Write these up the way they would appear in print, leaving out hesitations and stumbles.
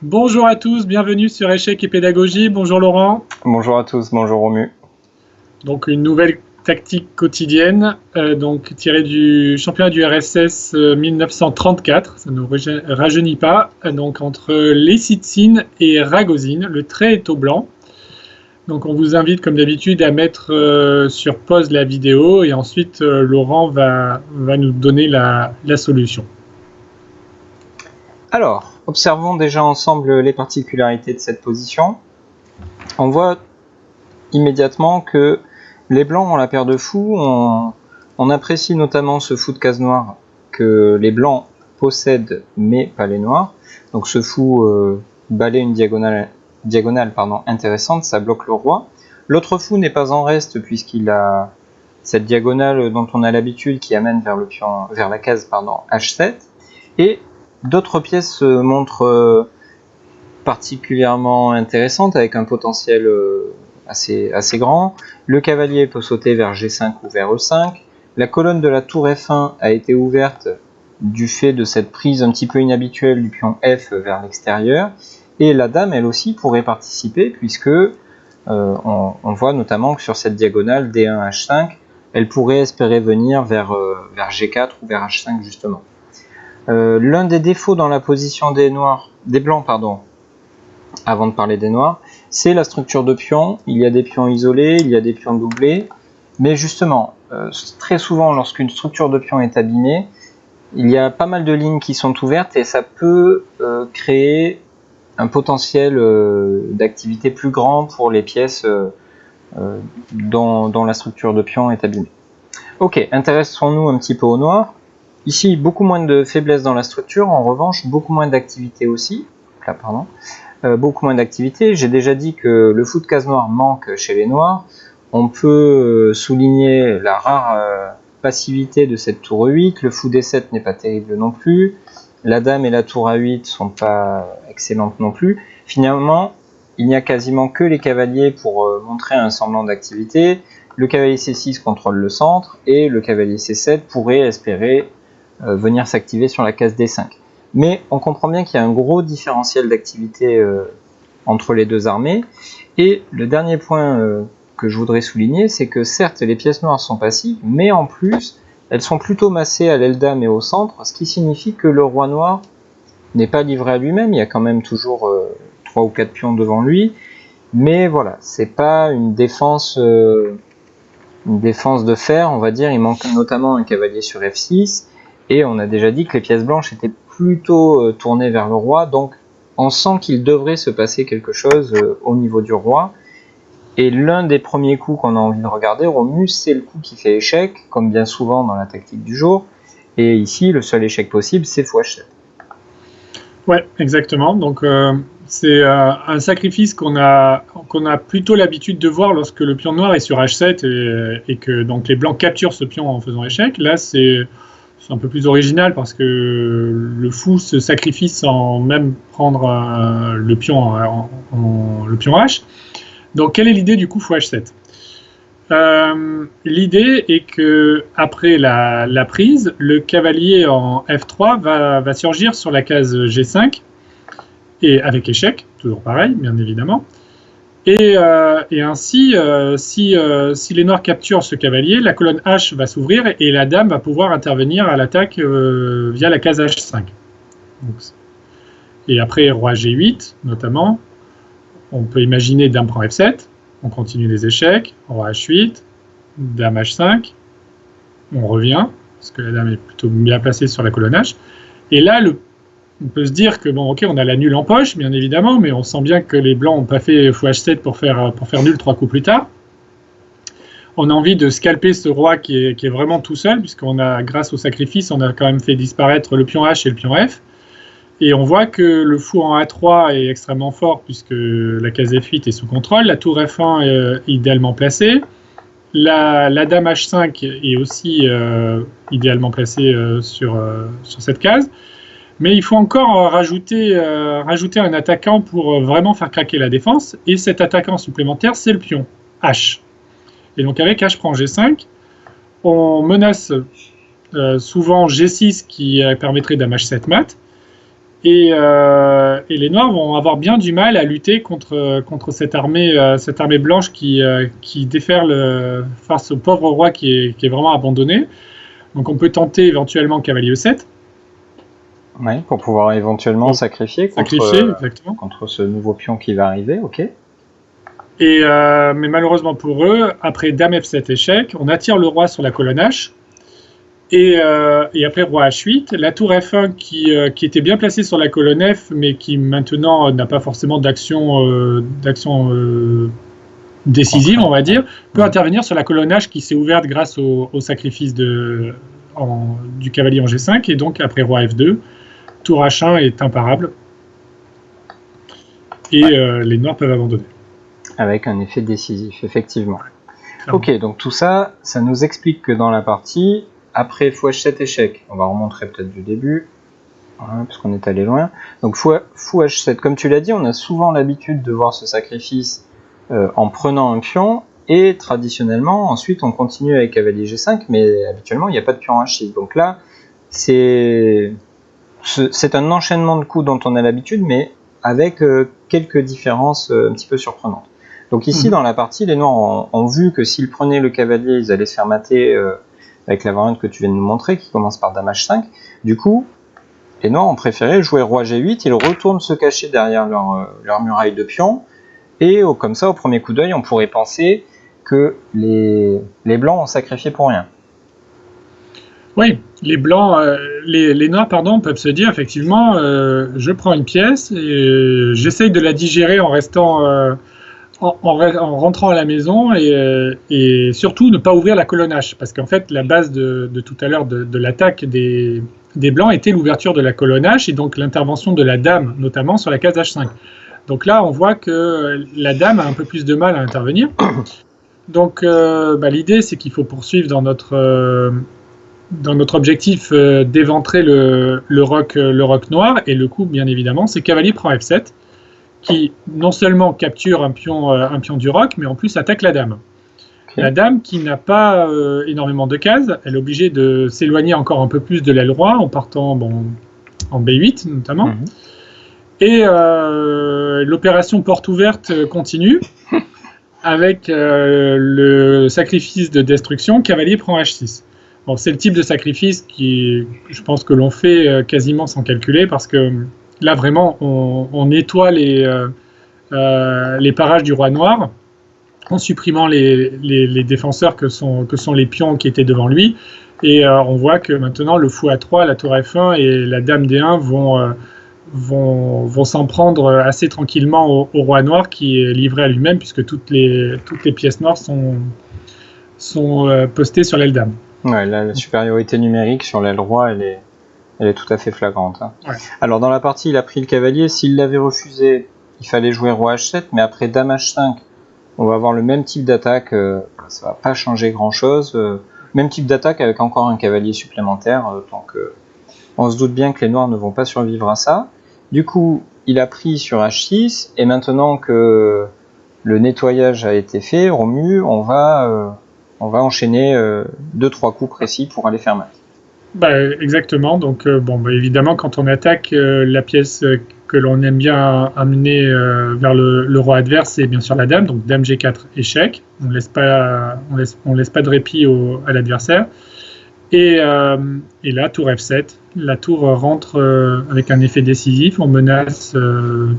Bonjour à tous, bienvenue sur Échecs et Pédagogie. Bonjour Laurent. Bonjour à tous, bonjour Romu. Donc une nouvelle tactique quotidienne, tirée du championnat du RSS 1934. Ça ne nous rajeunit pas. Donc entre Lessitsine et Ragozine, le trait est au blanc. Donc on vous invite comme d'habitude à mettre sur pause la vidéo et ensuite Laurent va nous donner la solution. Alors, observons déjà ensemble les particularités de cette position. On voit immédiatement que les blancs ont la paire de fous. On apprécie notamment ce fou de case noire que les blancs possèdent mais pas les noirs. Donc ce fou balaie une diagonale intéressante, ça bloque le roi. L'autre fou n'est pas en reste puisqu'il a cette diagonale dont on a l'habitude qui amène vers la case H7. Et d'autres pièces se montrent particulièrement intéressantes avec un potentiel assez grand. Le cavalier peut sauter vers G5 ou vers E5. La colonne de la tour F1 a été ouverte du fait de cette prise un petit peu inhabituelle du pion F vers l'extérieur. Et la dame, elle aussi, pourrait participer puisque on voit notamment que sur cette diagonale D1 H5, elle pourrait espérer venir vers G4 ou vers H5 justement. L'un des défauts dans la position des blancs, avant de parler des noirs, c'est la structure de pions. Il y a des pions isolés, il y a des pions doublés, mais justement, très souvent lorsqu'une structure de pions est abîmée, il y a pas mal de lignes qui sont ouvertes et ça peut créer un potentiel d'activité plus grand pour les pièces dont la structure de pions est abîmée. Ok, intéressons-nous un petit peu aux noirs. Ici, beaucoup moins de faiblesse dans la structure, en revanche, beaucoup moins d'activité aussi. Beaucoup moins d'activité. J'ai déjà dit que le fou de case noire manque chez les noirs. On peut souligner la rare passivité de cette tour E8. Le fou D7 n'est pas terrible non plus. La dame et la tour A8 sont pas excellentes non plus. Finalement, il n'y a quasiment que les cavaliers pour montrer un semblant d'activité. Le cavalier C6 contrôle le centre et le cavalier C7 pourrait espérer venir s'activer sur la case D5. Mais on comprend bien qu'il y a un gros différentiel d'activité entre les deux armées. Et le dernier point que je voudrais souligner, c'est que certes les pièces noires sont passives, mais en plus elles sont plutôt massées à l'aile dame et au centre, ce qui signifie que le roi noir n'est pas livré à lui-même. Il y a quand même toujours 3 ou 4 pions devant lui. Mais voilà, c'est pas une défense de fer, on va dire. Il manque notamment un cavalier sur F6. Et on a déjà dit que les pièces blanches étaient plutôt tournées vers le roi, donc on sent qu'il devrait se passer quelque chose au niveau du roi. Et l'un des premiers coups qu'on a envie de regarder, Romu, c'est le coup qui fait échec, comme bien souvent dans la tactique du jour. Et ici, le seul échec possible, c'est fou H7. Ouais, exactement. Donc c'est un sacrifice qu'on a plutôt l'habitude de voir lorsque le pion noir est sur H7 et que donc les blancs capturent ce pion en faisant échec. Là, c'est un peu plus original parce que le fou se sacrifie sans même prendre le pion H. Donc, quelle est l'idée du coup fou H7 ? L'idée est que après la prise, le cavalier en F3 va surgir sur la case G5 et avec échec, toujours pareil, bien évidemment. Et ainsi, si les noirs capturent ce cavalier, la colonne H va s'ouvrir et la dame va pouvoir intervenir à l'attaque via la case H5. Et après, roi G8, notamment, on peut imaginer dame prend F7, on continue les échecs, roi H8, dame H5, on revient, parce que la dame est plutôt bien placée sur la colonne H. Et là, on peut se dire que, bon, ok, on a la nulle en poche, bien évidemment, mais on sent bien que les blancs n'ont pas fait fou H7 pour faire nul 3 coups plus tard. On a envie de scalper ce roi qui est vraiment tout seul, puisqu'on a, grâce au sacrifice, on a quand même fait disparaître le pion H et le pion F. Et on voit que le fou en A3 est extrêmement fort, puisque la case F8 est sous contrôle, la tour F1 est idéalement placée, la dame H5 est aussi idéalement placée sur cette case. Mais il faut encore rajouter un attaquant pour vraiment faire craquer la défense. Et cet attaquant supplémentaire, c'est le pion H. Et donc avec H prend G5, on menace souvent G6 qui permettrait dame H7 mat. Et les Noirs vont avoir bien du mal à lutter contre cette armée blanche qui déferle face au pauvre roi qui est vraiment abandonné. Donc on peut tenter éventuellement cavalier E7. Oui, pour pouvoir éventuellement sacrifier contre ce nouveau pion qui va arriver, ok. Mais malheureusement pour eux, après dame F7 échec, on attire le roi sur la colonne H. Et après roi H8, la tour F1 qui était bien placée sur la colonne F, mais qui maintenant n'a pas forcément d'action décisive, on va dire, peut intervenir sur la colonne H qui s'est ouverte grâce au sacrifice du cavalier en G5, et donc après roi F2, tour H1 est imparable, et les Noirs peuvent abandonner. Avec un effet décisif, effectivement. Ok, donc tout ça, ça nous explique que dans la partie, après fou H7 échec, on va remontrer peut-être du début, voilà, parce qu'on est allé loin. Donc fou H7, comme tu l'as dit, on a souvent l'habitude de voir ce sacrifice en prenant un pion, et traditionnellement, ensuite on continue avec cavalier G5, mais habituellement il n'y a pas de pion H6. Donc là, c'est un enchaînement de coups dont on a l'habitude, mais avec quelques différences un petit peu surprenantes. Donc ici, dans la partie, les Noirs ont vu que s'ils prenaient le cavalier, ils allaient se faire mater avec la variante que tu viens de nous montrer, qui commence par dame H5. Du coup, les Noirs ont préféré jouer roi G8, ils retournent se cacher derrière leur muraille de pions, et comme ça, au premier coup d'œil, on pourrait penser que les Blancs ont sacrifié pour rien. Oui, les Noirs peuvent se dire effectivement, je prends une pièce et j'essaye de la digérer en restant, en rentrant à la maison et surtout ne pas ouvrir la colonne H, parce qu'en fait la base de tout à l'heure de l'attaque des Blancs était l'ouverture de la colonne H et donc l'intervention de la dame, notamment sur la case H5. Donc là, on voit que la dame a un peu plus de mal à intervenir. Donc l'idée, c'est qu'il faut poursuivre dans notre objectif d'éventrer le roc noir, et le coup, bien évidemment, c'est cavalier prend F7, qui non seulement capture un pion du roc, mais en plus attaque la dame. Okay. La dame, qui n'a pas énormément de cases, elle est obligée de s'éloigner encore un peu plus de l'aile roi, en partant en B8 notamment. Et l'opération porte ouverte continue, avec le sacrifice de destruction, cavalier prend H6. Bon, c'est le type de sacrifice qui, je pense que l'on fait quasiment sans calculer, parce que là, vraiment, on nettoie les parages du roi noir, en supprimant les défenseurs que sont les pions qui étaient devant lui. Et on voit que maintenant, le fou A3, la tour F1 et la dame D1 vont s'en prendre assez tranquillement au roi noir, qui est livré à lui-même, puisque toutes les pièces noires sont postées sur l'aile dame. Ouais, là, la supériorité numérique sur l'aile roi, elle est tout à fait flagrante. Hein. Ouais. Alors dans la partie, il a pris le cavalier. S'il l'avait refusé, il fallait jouer roi H7, mais après dame H5, on va avoir le même type d'attaque. Ça va pas changer grand-chose. Même type d'attaque avec encore un cavalier supplémentaire. Tant que on se doute bien que les Noirs ne vont pas survivre à ça. Du coup, il a pris sur H6, et maintenant que le nettoyage a été fait, Romu, on va enchaîner 2-3 coups précis pour aller faire mat. Exactement. Donc, évidemment, quand on attaque, la pièce que l'on aime bien amener vers le roi adverse, c'est bien sûr la dame. Donc, dame G4, échec. On laisse pas de répit à l'adversaire. Et là, tour F7. La tour rentre avec un effet décisif. On menace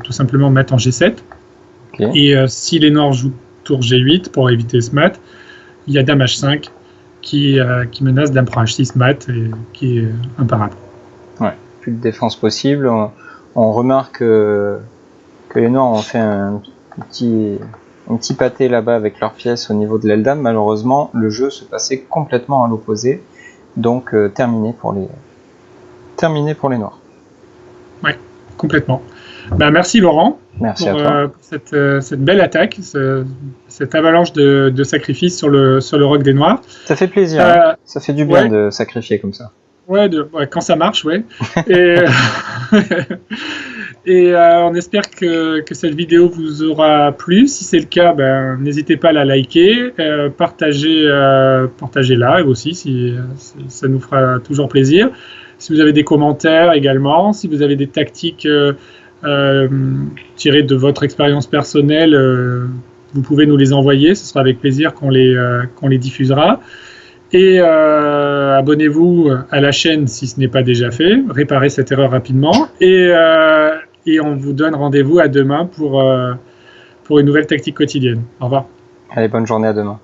tout simplement mat en G7. Okay. Et si les Noirs jouent tour G8 pour éviter ce mat, il y a dame H5 qui menace dame prend H6 mat, et qui est imparable. Ouais, plus de défense possible. On remarque que les Noirs ont fait un petit pâté là-bas avec leurs pièces au niveau de l'aile dame. Malheureusement, le jeu se passait complètement à l'opposé. Donc terminé pour les Noirs. Oui, complètement. Merci Laurent. Merci à toi. Pour cette belle attaque, cette avalanche de sacrifices sur le roc des Noirs. Ça fait plaisir, ça fait du bien de sacrifier comme ça. Ouais, quand ça marche, ouais. Et on espère que cette vidéo vous aura plu. Si c'est le cas, n'hésitez pas à la liker, partagez-la aussi, si ça nous fera toujours plaisir. Si vous avez des commentaires également, si vous avez des tactiques tirées de votre expérience personnelle, vous pouvez nous les envoyer. Ce sera avec plaisir qu'on les diffusera. Et abonnez-vous à la chaîne si ce n'est pas déjà fait. Réparez cette erreur rapidement. Et on vous donne rendez-vous à demain pour une nouvelle tactique quotidienne. Au revoir. Allez, bonne journée, à demain.